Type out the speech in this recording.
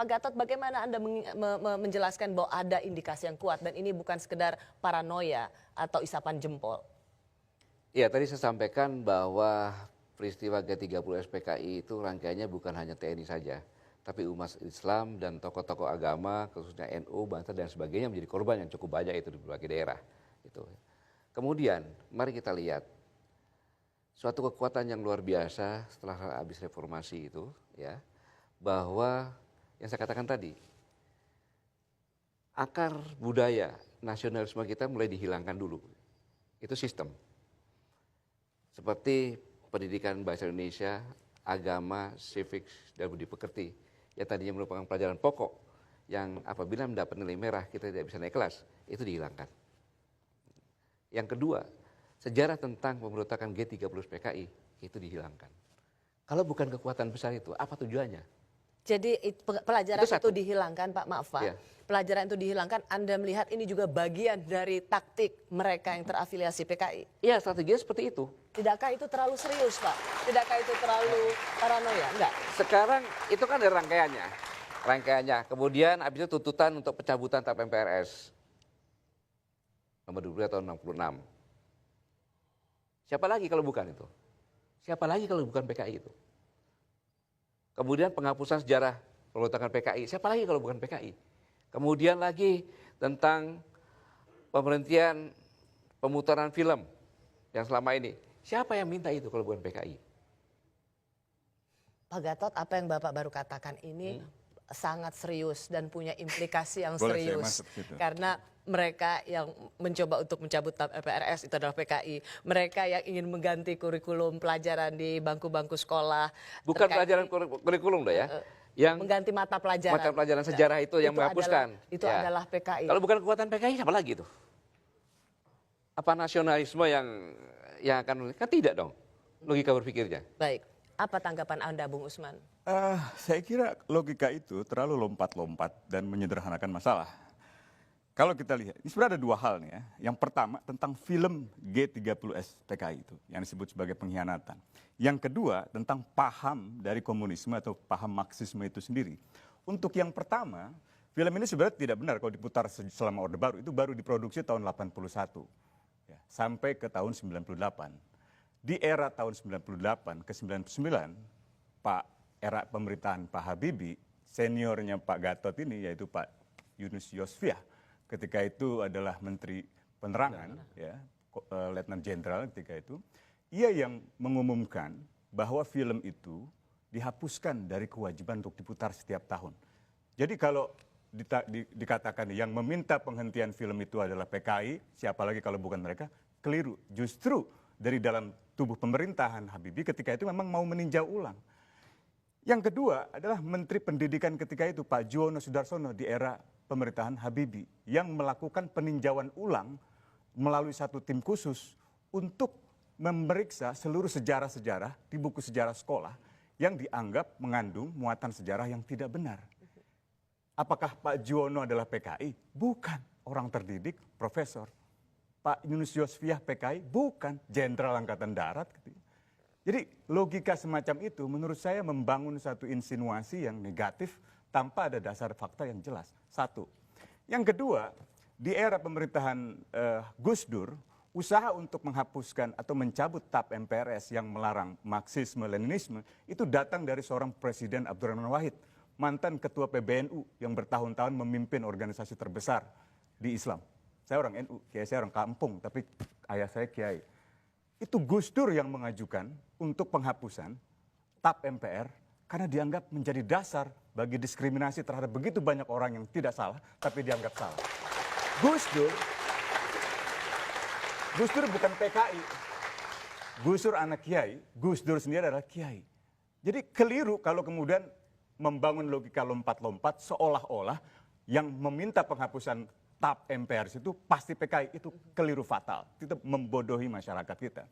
Pak Gatot, bagaimana Anda menjelaskan bahwa ada indikasi yang kuat dan ini bukan sekedar paranoia atau isapan jempol? Ya, tadi saya sampaikan bahwa peristiwa G30 SPKI itu rangkaiannya bukan hanya TNI saja, tapi umat Islam dan tokoh-tokoh agama, khususnya NU, Banser dan sebagainya menjadi korban yang cukup banyak itu di berbagai daerah. Gitu. Kemudian, mari kita lihat suatu kekuatan yang luar biasa setelah habis reformasi itu, ya, bahwa yang saya katakan tadi, akar budaya nasionalisme kita mulai dihilangkan dulu. Itu sistem. Seperti pendidikan bahasa Indonesia, agama, civics, dan budi pekerti, yang tadinya merupakan pelajaran pokok, yang apabila mendapat nilai merah kita tidak bisa naik kelas, itu dihilangkan. Yang kedua, sejarah tentang pemberontakan G30 PKI itu dihilangkan. Kalau bukan kekuatan besar itu, apa tujuannya? Jadi pelajaran itu dihilangkan, Pak, maaf Pak. Ya. Pelajaran itu dihilangkan, Anda melihat ini juga bagian dari taktik mereka yang terafiliasi PKI? Iya, strateginya seperti itu. Tidakkah itu terlalu serius, Pak? Tidakkah itu terlalu paranoia? Enggak. Sekarang itu kan ada rangkaiannya. Kemudian habis itu tuntutan untuk pencabutan TAP MPRS. Nomor 20 tahun 66. Siapa lagi kalau bukan itu? Siapa lagi kalau bukan PKI itu? Kemudian penghapusan sejarah pemberontakan PKI. Siapa lagi kalau bukan PKI? Kemudian lagi tentang pemberhentian pemutaran film yang selama ini. Siapa yang minta itu kalau bukan PKI? Pak Gatot, apa yang Bapak baru katakan ini sangat serius dan punya implikasi yang serius. Karena mereka yang mencoba untuk mencabut TAP MPRS itu adalah PKI. Mereka yang ingin mengganti kurikulum pelajaran di bangku-bangku sekolah. Bukan pelajaran kurikulum loh ya. Yang mengganti mata pelajaran. Mata pelajaran sejarah itu yang menghapuskan. Itu adalah PKI. Kalau bukan kekuatan PKI siapa lagi itu? Apa nasionalisme yang akan, kan tidak dong logika berpikirnya. Baik, apa tanggapan Anda Bung Usman? Saya kira logika itu terlalu lompat-lompat dan menyederhanakan masalah. Kalau kita lihat, ini sebenarnya ada dua hal nih ya. Yang pertama tentang film G30S PKI itu, yang disebut sebagai pengkhianatan. Yang kedua tentang paham dari komunisme atau paham Marxisme itu sendiri. Untuk yang pertama, film ini sebenarnya tidak benar kalau diputar selama Orde Baru. Itu baru diproduksi tahun 81 ya, sampai ke tahun 98. Di era tahun 98 ke 99, era pemerintahan Pak Habibie, seniornya Pak Gatot ini yaitu Pak Yunus Yosfiah, ketika itu adalah Menteri Penerangan, ya, Letnan Jenderal ketika itu, ia yang mengumumkan bahwa film itu dihapuskan dari kewajiban untuk diputar setiap tahun. Jadi kalau dikatakan yang meminta penghentian film itu adalah PKI, siapa lagi kalau bukan mereka, keliru. Justru dari dalam tubuh pemerintahan Habibie ketika itu memang mau meninjau ulang. Yang kedua adalah Menteri Pendidikan ketika itu Pak Juwono Sudarsono di era pemerintahan Habibie yang melakukan peninjauan ulang melalui satu tim khusus untuk memeriksa seluruh sejarah-sejarah di buku sejarah sekolah yang dianggap mengandung muatan sejarah yang tidak benar. Apakah Pak Juwono adalah PKI? Bukan, orang terdidik, profesor. Pak Yunus Yosfiah PKI? Bukan, Jenderal Angkatan Darat. Jadi logika semacam itu menurut saya membangun satu insinuasi yang negatif tanpa ada dasar fakta yang jelas. Satu. Yang kedua, di era pemerintahan Gus Dur, usaha untuk menghapuskan atau mencabut TAP MPRS yang melarang Marxisme-Leninisme itu datang dari seorang Presiden Abdurrahman Wahid, mantan Ketua PBNU yang bertahun-tahun memimpin organisasi terbesar di Islam. Saya orang NU, kiai saya orang kampung, tapi ayah saya kiai. Itu Gus Dur yang mengajukan untuk penghapusan TAP MPR karena dianggap menjadi dasar bagi diskriminasi terhadap begitu banyak orang yang tidak salah, tapi dianggap salah. Gus Dur bukan PKI. Gus Dur anak kiai, Gus Dur sendiri adalah kiai. Jadi keliru kalau kemudian membangun logika lompat-lompat seolah-olah yang meminta penghapusan TAP MPR itu pasti PKI, itu keliru fatal. Itu membodohi masyarakat kita.